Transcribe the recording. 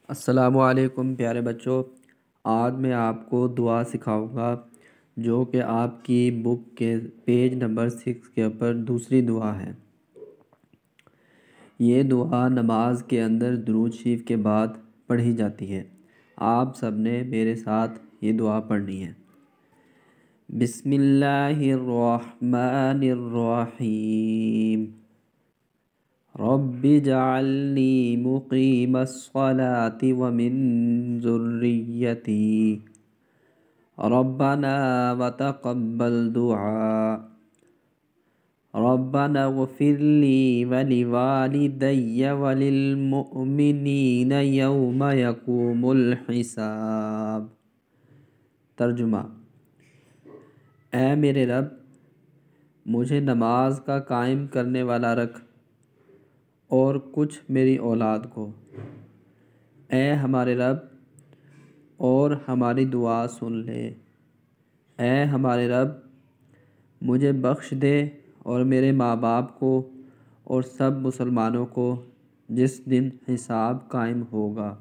السلام علیکم پیارے بچوں، آج میں آپ کو دعا سکھاؤں گا جو کہ آپ کی بک کے پیج نمبر 6 کے اوپر دوسری دعا ہے۔ یہ دعا نماز کے اندر درود شریف کے بعد پڑھی جاتی ہے۔ آپ سب نے میرے ساتھ یہ دعا پڑھنی ہے۔ بسم اللہ الرحمن الرحیم، رب اجعلنی مقیم الصلاة ومن ذریتی ربنا وتقبل دعاء ربنا اغفر لی ولوالدی وللمؤمنین یوم یقوم الحساب۔ ترجمہ: اے میرے رب، مجھے نماز کا قائم کرنے والا رکھ اور کچھ میری اولاد کو۔ اے ہمارے رب، اور ہماری دعا سن لے۔ اے ہمارے رب، مجھے بخش دے اور میرے ماں باپ کو اور سب مسلمانوں کو جس دن حساب قائم ہوگا۔